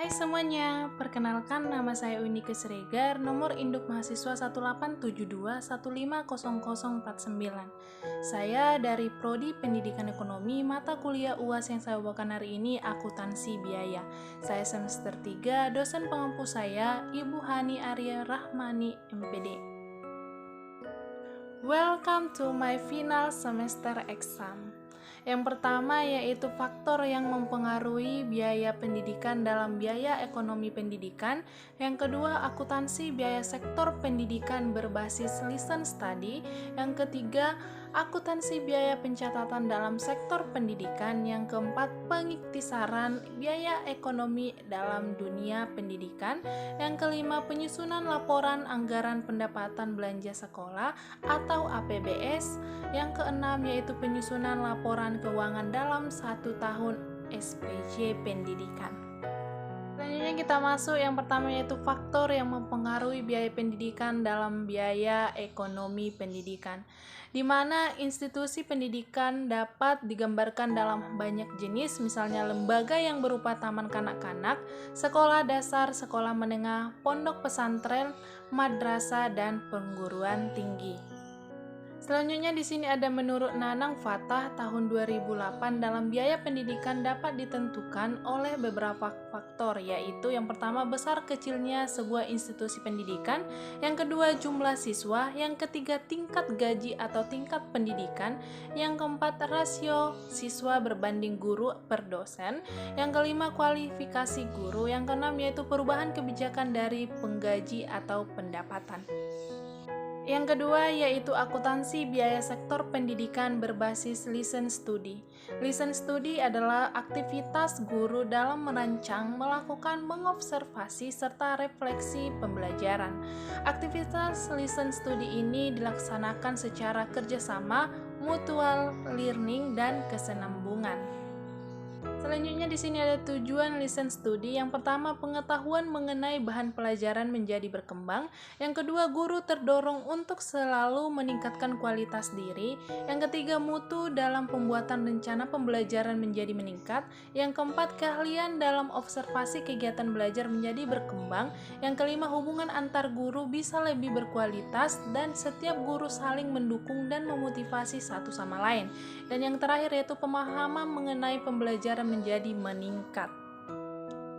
Hai semuanya, perkenalkan nama saya Unike Siregar, nomor induk mahasiswa 1872150049. Saya dari Prodi Pendidikan Ekonomi, mata kuliah UAS yang saya bawakan hari ini akuntansi biaya. Saya semester 3, dosen pengampu saya Ibu Hani Arya Rahmani MPD. Welcome to my final semester exam. Yang pertama yaitu faktor yang mempengaruhi biaya pendidikan dalam biaya ekonomi pendidikan. Yang kedua, akuntansi biaya sektor pendidikan berbasis listen study. Yang ketiga, akuntansi biaya pencatatan dalam sektor pendidikan. Yang keempat, pengiktisaran biaya ekonomi dalam dunia pendidikan. Yang kelima, penyusunan laporan anggaran pendapatan belanja sekolah atau APBS. Yang keenam yaitu penyusunan laporan keuangan dalam 1 tahun SPJ pendidikan. Selanjutnya kita masuk yang pertama yaitu faktor yang mempengaruhi biaya pendidikan dalam biaya ekonomi pendidikan, di mana institusi pendidikan dapat digambarkan dalam banyak jenis, misalnya lembaga yang berupa taman kanak-kanak, sekolah dasar, sekolah menengah, pondok pesantren, madrasah, dan perguruan tinggi. Selanjutnya di sini ada menurut Nanang Fatah tahun 2008 dalam biaya pendidikan dapat ditentukan oleh beberapa faktor, yaitu yang pertama besar kecilnya sebuah institusi pendidikan, yang kedua jumlah siswa, yang ketiga tingkat gaji atau tingkat pendidikan, yang keempat rasio siswa berbanding guru per dosen, yang kelima kualifikasi guru, yang keenam yaitu perubahan kebijakan dari penggaji atau pendapatan. Yang kedua yaitu akuntansi biaya sektor pendidikan berbasis listen study. Listen study adalah aktivitas guru dalam merancang, melakukan, mengobservasi, serta refleksi pembelajaran. Aktivitas listen study ini dilaksanakan secara kerjasama, mutual learning, dan kesinambungan. Selanjutnya di sini ada tujuan listen study. Yang pertama, pengetahuan mengenai bahan pelajaran menjadi berkembang. Yang kedua, guru terdorong untuk selalu meningkatkan kualitas diri. Yang ketiga, mutu dalam pembuatan rencana pembelajaran menjadi meningkat. Yang keempat, keahlian dalam observasi kegiatan belajar menjadi berkembang. Yang kelima, hubungan antar guru bisa lebih berkualitas dan setiap guru saling mendukung dan memotivasi satu sama lain. Dan yang terakhir yaitu pemahaman mengenai pembelajaran menjadi meningkat.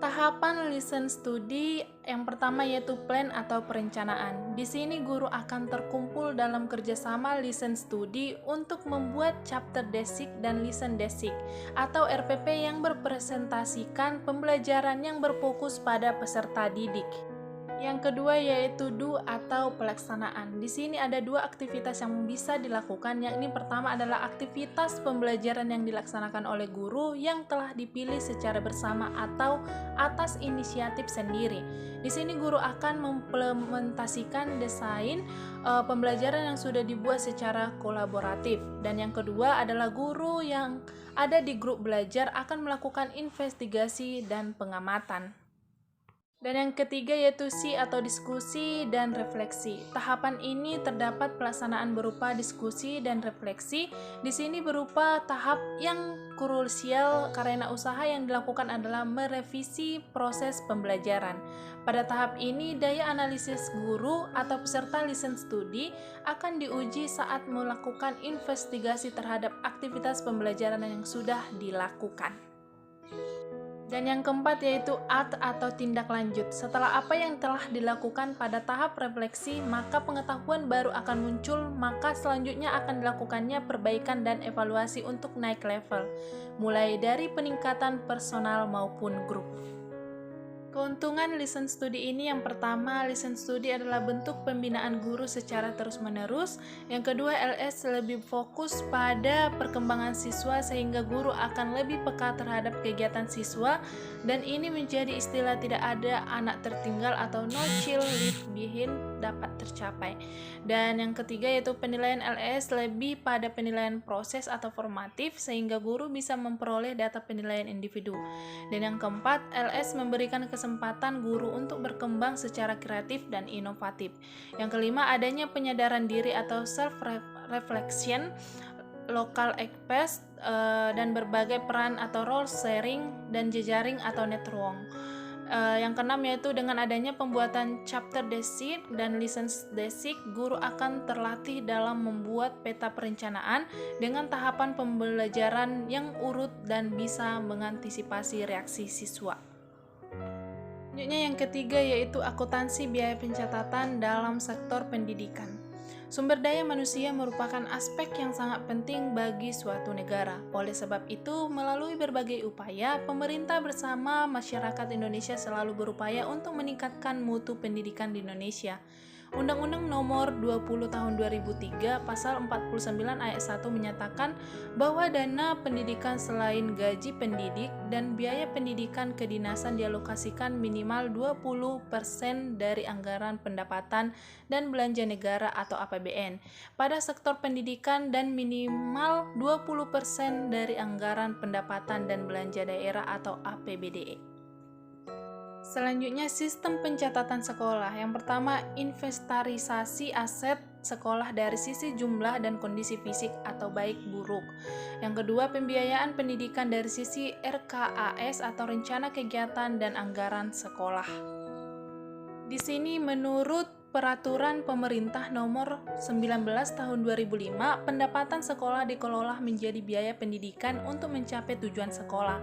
Tahapan listen study yang pertama yaitu plan atau perencanaan. Di sini guru akan terkumpul dalam kerjasama listen study untuk membuat chapter desik dan listen desik atau RPP yang berpresentasikan pembelajaran yang berfokus pada peserta didik. Yang kedua yaitu do atau pelaksanaan. Di sini ada dua aktivitas yang bisa dilakukan, yakni pertama adalah aktivitas pembelajaran yang dilaksanakan oleh guru yang telah dipilih secara bersama atau atas inisiatif sendiri. Di sini guru akan mengimplementasikan desain pembelajaran yang sudah dibuat secara kolaboratif. Dan yang kedua adalah guru yang ada di grup belajar akan melakukan investigasi dan pengamatan. Dan yang ketiga yaitu C atau diskusi dan refleksi. Tahapan ini terdapat pelaksanaan berupa diskusi dan refleksi. Di sini berupa tahap yang krusial karena usaha yang dilakukan adalah merevisi proses pembelajaran. Pada tahap ini, daya analisis guru atau peserta listen study akan diuji saat melakukan investigasi terhadap aktivitas pembelajaran yang sudah dilakukan. Dan yang keempat yaitu act atau tindak lanjut. Setelah apa yang telah dilakukan pada tahap refleksi, maka pengetahuan baru akan muncul, maka selanjutnya akan dilakukannya perbaikan dan evaluasi untuk naik level, mulai dari peningkatan personal maupun grup. Keuntungan listen study ini yang pertama, listen study adalah bentuk pembinaan guru secara terus-menerus. Yang kedua, LS lebih fokus pada perkembangan siswa sehingga guru akan lebih peka terhadap kegiatan siswa, dan ini menjadi istilah tidak ada anak tertinggal atau no child left behind dapat tercapai. Dan yang ketiga yaitu penilaian LS lebih pada penilaian proses atau formatif sehingga guru bisa memperoleh data penilaian individu. Dan yang keempat, LS memberikan kesempatan guru untuk berkembang secara kreatif dan inovatif. Yang kelima, adanya penyadaran diri atau self-reflection, local express, dan berbagai peran atau role sharing dan jejaring atau network. Yang keenam yaitu dengan adanya pembuatan chapter basic dan license basic, guru akan terlatih dalam membuat peta perencanaan dengan tahapan pembelajaran yang urut dan bisa mengantisipasi reaksi siswa. Selanjutnya yang ketiga yaitu akuntansi biaya pencatatan dalam sektor pendidikan. Sumber daya manusia merupakan aspek yang sangat penting bagi suatu negara. Oleh sebab itu, melalui berbagai upaya, pemerintah bersama masyarakat Indonesia selalu berupaya untuk meningkatkan mutu pendidikan di Indonesia. Undang-Undang Nomor 20 Tahun 2003 Pasal 49 Ayat 1 menyatakan bahwa dana pendidikan selain gaji pendidik dan biaya pendidikan kedinasan dialokasikan minimal 20% dari anggaran pendapatan dan belanja negara atau APBN pada sektor pendidikan dan minimal 20% dari anggaran pendapatan dan belanja daerah atau APBDE. Selanjutnya, sistem pencatatan sekolah. Yang pertama, inventarisasi aset sekolah dari sisi jumlah dan kondisi fisik atau baik buruk. Yang kedua, pembiayaan pendidikan dari sisi RKAS atau rencana kegiatan dan anggaran sekolah. Di sini menurut Peraturan Pemerintah Nomor 19 Tahun 2005, pendapatan sekolah dikelola menjadi biaya pendidikan untuk mencapai tujuan sekolah.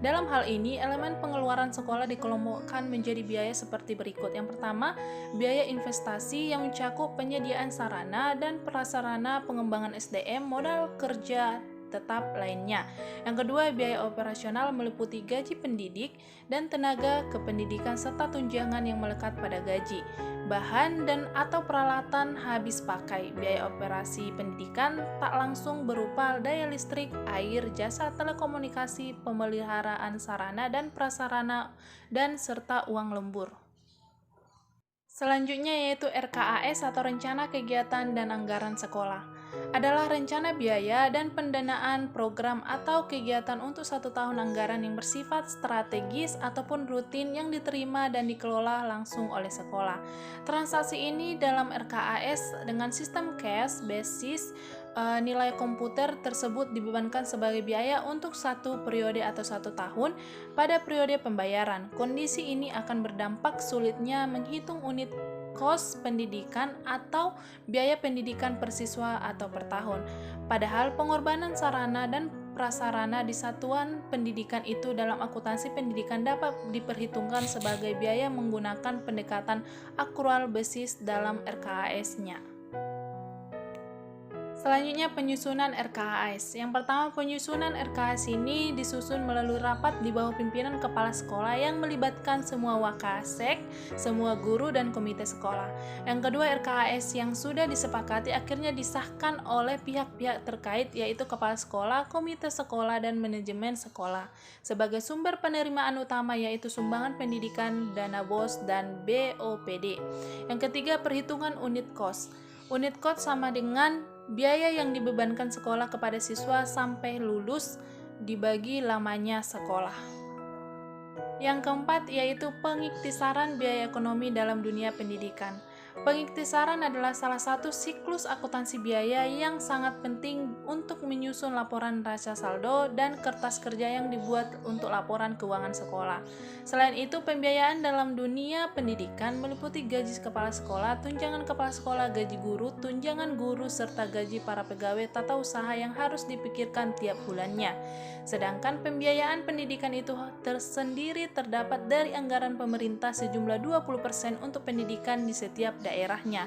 Dalam hal ini, elemen pengeluaran sekolah dikelompokkan menjadi biaya seperti berikut. Yang pertama, biaya investasi yang mencakup penyediaan sarana dan prasarana, pengembangan SDM, modal kerja tetap lainnya. Yang kedua, biaya operasional meliputi gaji pendidik dan tenaga kependidikan serta tunjangan yang melekat pada gaji, bahan dan atau peralatan habis pakai. Biaya operasi pendidikan tak langsung berupa daya listrik, air, jasa telekomunikasi, pemeliharaan sarana dan prasarana, dan serta uang lembur. Selanjutnya yaitu RKAS atau Rencana Kegiatan dan Anggaran Sekolah. Adalah rencana biaya dan pendanaan program atau kegiatan untuk 1 tahun anggaran yang bersifat strategis ataupun rutin yang diterima dan dikelola langsung oleh sekolah. Transaksi ini dalam RKAS dengan sistem cash basis nilai komputer tersebut dibebankan sebagai biaya untuk 1 periode atau 1 tahun pada periode pembayaran. Kondisi ini akan berdampak sulitnya menghitung unit kos pendidikan atau biaya pendidikan per siswa atau per tahun. Padahal pengorbanan sarana dan prasarana di satuan pendidikan itu dalam akuntansi pendidikan dapat diperhitungkan sebagai biaya menggunakan pendekatan akrual basis dalam RKAS-nya. Selanjutnya penyusunan RKAS. Yang pertama, penyusunan RKAS ini disusun melalui rapat di bawah pimpinan kepala sekolah yang melibatkan semua wakasek, semua guru dan komite sekolah. Yang kedua, RKAS yang sudah disepakati akhirnya disahkan oleh pihak-pihak terkait yaitu kepala sekolah, komite sekolah dan manajemen sekolah. Sebagai sumber penerimaan utama yaitu sumbangan pendidikan, dana BOS dan BOPD. Yang ketiga, perhitungan unit kos. Unit kos sama dengan biaya yang dibebankan sekolah kepada siswa sampai lulus dibagi lamanya sekolah. Yang keempat yaitu pengiktisaran biaya ekonomi dalam dunia pendidikan. Pengiktisaran adalah salah satu siklus akuntansi biaya yang sangat penting untuk menyusun laporan neraca saldo dan kertas kerja yang dibuat untuk laporan keuangan sekolah. Selain itu, pembiayaan dalam dunia pendidikan meliputi gaji kepala sekolah, tunjangan kepala sekolah, gaji guru, tunjangan guru, serta gaji para pegawai tata usaha yang harus dipikirkan tiap bulannya. Sedangkan pembiayaan pendidikan itu tersendiri terdapat dari anggaran pemerintah sejumlah 20% untuk pendidikan di setiap daerahnya.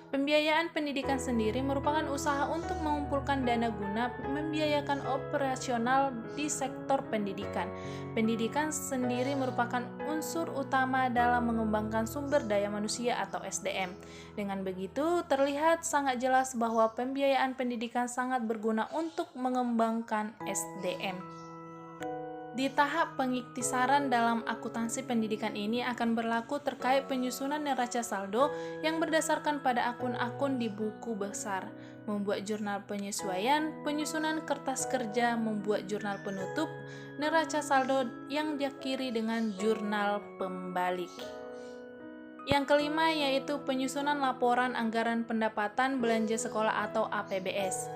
Pembiayaan pendidikan sendiri merupakan usaha untuk mengumpulkan dana guna membiayakan operasional di sektor pendidikan. Pendidikan sendiri merupakan unsur utama dalam mengembangkan sumber daya manusia atau SDM. Dengan begitu, terlihat sangat jelas bahwa pembiayaan pendidikan sangat berguna untuk mengembangkan SDM. Di tahap pengiktisaran dalam akuntansi pendidikan ini akan berlaku terkait penyusunan neraca saldo yang berdasarkan pada akun-akun di buku besar, membuat jurnal penyesuaian, penyusunan kertas kerja, membuat jurnal penutup, neraca saldo yang diakhiri dengan jurnal pembalik. Yang kelima yaitu penyusunan laporan anggaran pendapatan belanja sekolah atau APBS.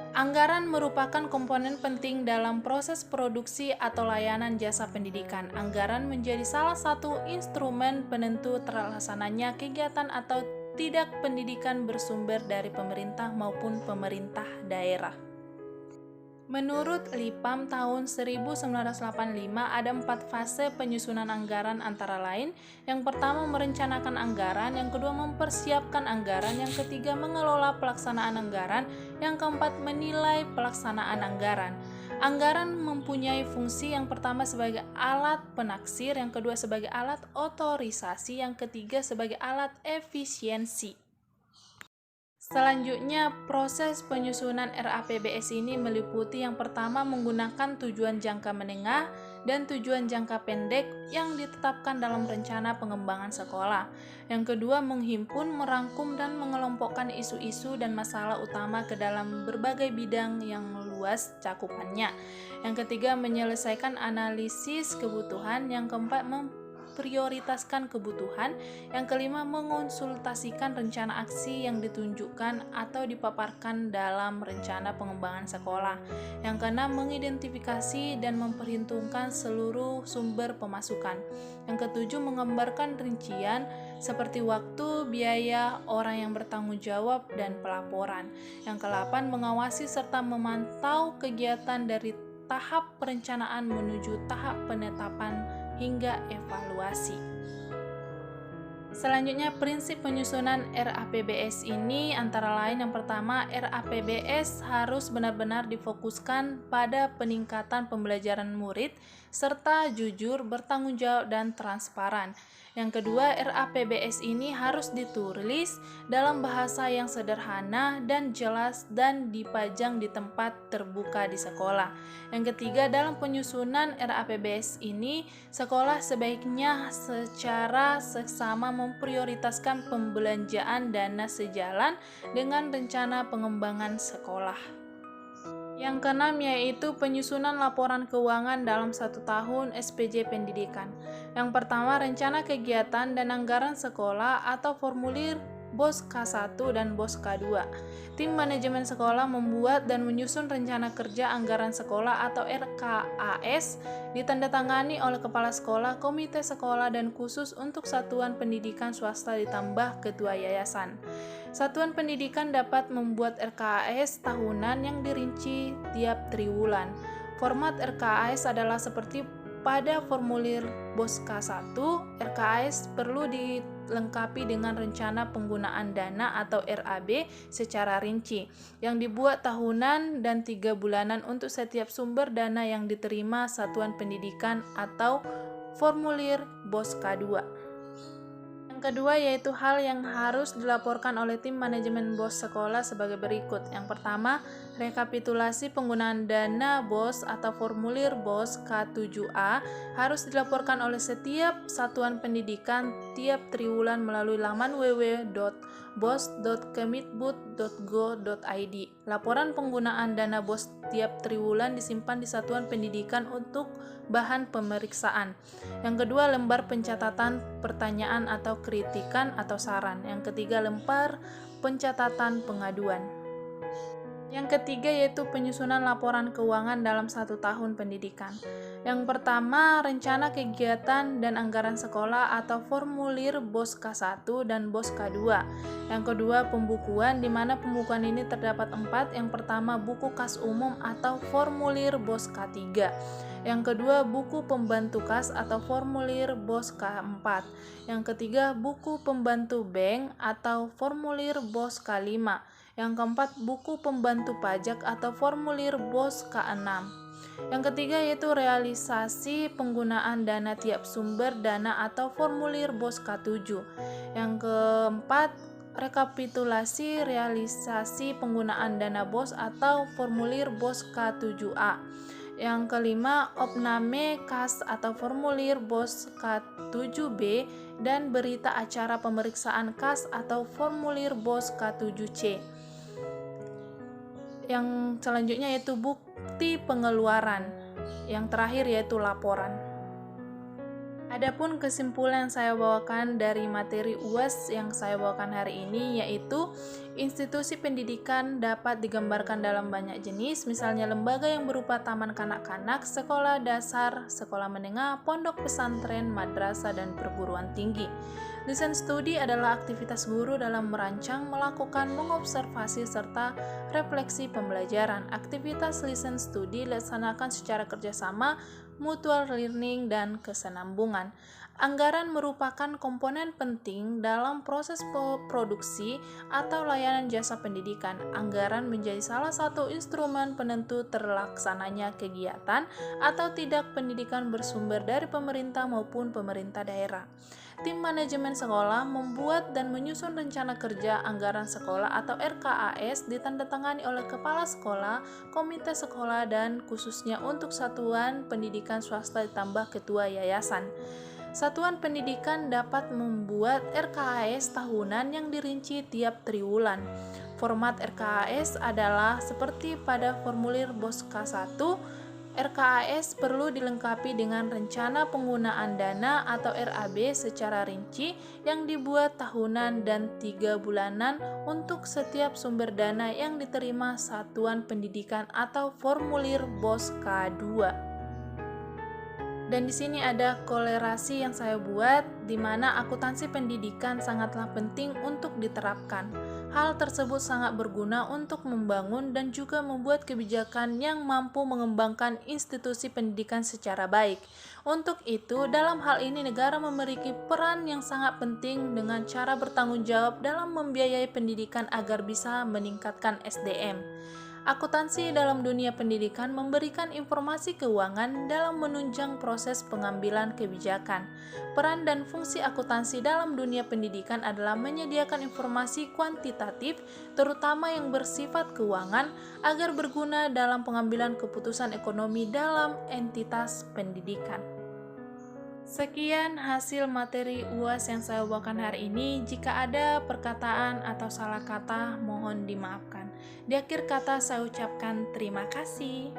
Anggaran merupakan komponen penting dalam proses produksi atau layanan jasa pendidikan. Anggaran menjadi salah satu instrumen penentu terlaksananya kegiatan atau tidak pendidikan bersumber dari pemerintah maupun pemerintah daerah. Menurut LIPAM tahun 1985 ada 4 fase penyusunan anggaran antara lain. Yang pertama merencanakan anggaran, yang kedua mempersiapkan anggaran, yang ketiga mengelola pelaksanaan anggaran, yang keempat menilai pelaksanaan anggaran. Anggaran mempunyai fungsi yang pertama sebagai alat penaksir, yang kedua sebagai alat otorisasi, yang ketiga sebagai alat efisiensi. Selanjutnya, proses penyusunan RAPBS ini meliputi yang pertama menggunakan tujuan jangka menengah dan tujuan jangka pendek yang ditetapkan dalam rencana pengembangan sekolah. Yang kedua, menghimpun, merangkum, dan mengelompokkan isu-isu dan masalah utama ke dalam berbagai bidang yang luas cakupannya. Yang ketiga, menyelesaikan analisis kebutuhan. Yang keempat, prioritaskan kebutuhan. Yang kelima, mengonsultasikan rencana aksi yang ditunjukkan atau dipaparkan dalam rencana pengembangan sekolah. Yang keenam, mengidentifikasi dan memperhitungkan seluruh sumber pemasukan. Yang ketujuh, menggambarkan rincian seperti waktu, biaya, orang yang bertanggung jawab, dan pelaporan. Yang kedelapan, mengawasi serta memantau kegiatan dari tahap perencanaan menuju tahap penetapan hingga evaluasi. Selanjutnya, prinsip penyusunan RAPBS ini antara lain yang pertama, RAPBS harus benar-benar difokuskan pada peningkatan pembelajaran murid serta jujur, bertanggung jawab, dan transparan. Yang kedua, RAPBS ini harus ditulis dalam bahasa yang sederhana dan jelas dan dipajang di tempat terbuka di sekolah. Yang ketiga, dalam penyusunan RAPBS ini, sekolah sebaiknya secara seksama memprioritaskan pembelanjaan dana sejalan dengan rencana pengembangan sekolah. Yang keenam yaitu penyusunan laporan keuangan dalam 1 tahun SPJ pendidikan. Yang pertama, rencana kegiatan dan anggaran sekolah atau formulir BOS K1 dan BOS K2. Tim manajemen sekolah membuat dan menyusun rencana kerja anggaran sekolah atau RKAS, ditandatangani oleh kepala sekolah, komite sekolah, dan khusus untuk satuan pendidikan swasta ditambah ketua yayasan. Satuan pendidikan dapat membuat RKAS tahunan yang dirinci tiap triwulan. Format RKAS adalah seperti pada formulir BOS K1, RKAS perlu dilengkapi dengan rencana penggunaan dana atau RAB secara rinci, yang dibuat tahunan dan 3 bulanan untuk setiap sumber dana yang diterima satuan pendidikan atau formulir BOS K2. Yang kedua yaitu hal yang harus dilaporkan oleh tim manajemen BOS sekolah sebagai berikut. Yang pertama, rekapitulasi penggunaan dana BOS atau formulir BOS K7A harus dilaporkan oleh setiap satuan pendidikan tiap triwulan melalui laman www.bos.kemdikbud.go.id. Laporan penggunaan dana BOS tiap triwulan disimpan di satuan pendidikan untuk bahan pemeriksaan. Yang kedua, lembar pencatatan pertanyaan atau kritikan atau saran. Yang ketiga, lembar pencatatan pengaduan. Yang ketiga yaitu penyusunan laporan keuangan dalam 1 tahun pendidikan. Yang pertama, rencana kegiatan dan anggaran sekolah atau formulir BOS K1 dan BOS K2. Yang kedua, pembukuan, di mana pembukuan ini terdapat 4. Yang pertama, buku kas umum atau formulir BOS K3. Yang kedua, buku pembantu kas atau formulir BOS K4. Yang ketiga, buku pembantu bank atau formulir BOS K5. Yang keempat, buku pembantu pajak atau formulir BOS K6. Yang ketiga yaitu realisasi penggunaan dana tiap sumber dana atau formulir BOS K7. Yang keempat, rekapitulasi realisasi penggunaan dana BOS atau formulir BOS K7A. Yang kelima, opname kas atau formulir BOS K7B dan berita acara pemeriksaan kas atau formulir BOS K7C. Yang selanjutnya yaitu bukti pengeluaran. Yang terakhir yaitu laporan. Adapun kesimpulan yang saya bawakan dari materi UAS yang saya bawakan hari ini yaitu institusi pendidikan dapat digambarkan dalam banyak jenis, misalnya lembaga yang berupa taman kanak-kanak, sekolah dasar, sekolah menengah, pondok pesantren, madrasah, dan perguruan tinggi. Listen studi adalah aktivitas guru dalam merancang, melakukan, mengobservasi, serta refleksi pembelajaran. Aktivitas listen studi dilaksanakan secara kerjasama, mutual learning, dan kesinambungan. Anggaran merupakan komponen penting dalam proses produksi atau layanan jasa pendidikan. Anggaran menjadi salah satu instrumen penentu terlaksananya kegiatan atau tidak pendidikan bersumber dari pemerintah maupun pemerintah daerah. Tim manajemen sekolah membuat dan menyusun rencana kerja anggaran sekolah atau RKAS ditandatangani oleh kepala sekolah, komite sekolah, dan khususnya untuk satuan pendidikan swasta ditambah ketua yayasan. Satuan pendidikan dapat membuat RKAS tahunan yang dirinci tiap triwulan. Format RKAS adalah seperti pada formulir BOSKA 1. RKAS perlu dilengkapi dengan rencana penggunaan dana atau RAB secara rinci yang dibuat tahunan dan 3 bulanan untuk setiap sumber dana yang diterima satuan pendidikan atau formulir BOSKA 2. Dan di sini ada kolerasi yang saya buat, di mana akuntansi pendidikan sangatlah penting untuk diterapkan. Hal tersebut sangat berguna untuk membangun dan juga membuat kebijakan yang mampu mengembangkan institusi pendidikan secara baik. Untuk itu, dalam hal ini negara memiliki peran yang sangat penting dengan cara bertanggung jawab dalam membiayai pendidikan agar bisa meningkatkan SDM. Akuntansi dalam dunia pendidikan memberikan informasi keuangan dalam menunjang proses pengambilan kebijakan. Peran dan fungsi akuntansi dalam dunia pendidikan adalah menyediakan informasi kuantitatif, terutama yang bersifat keuangan, agar berguna dalam pengambilan keputusan ekonomi dalam entitas pendidikan. Sekian hasil materi UAS yang saya bawakan hari ini. Jika ada perkataan atau salah kata, mohon dimaafkan. Di akhir kata saya ucapkan terima kasih.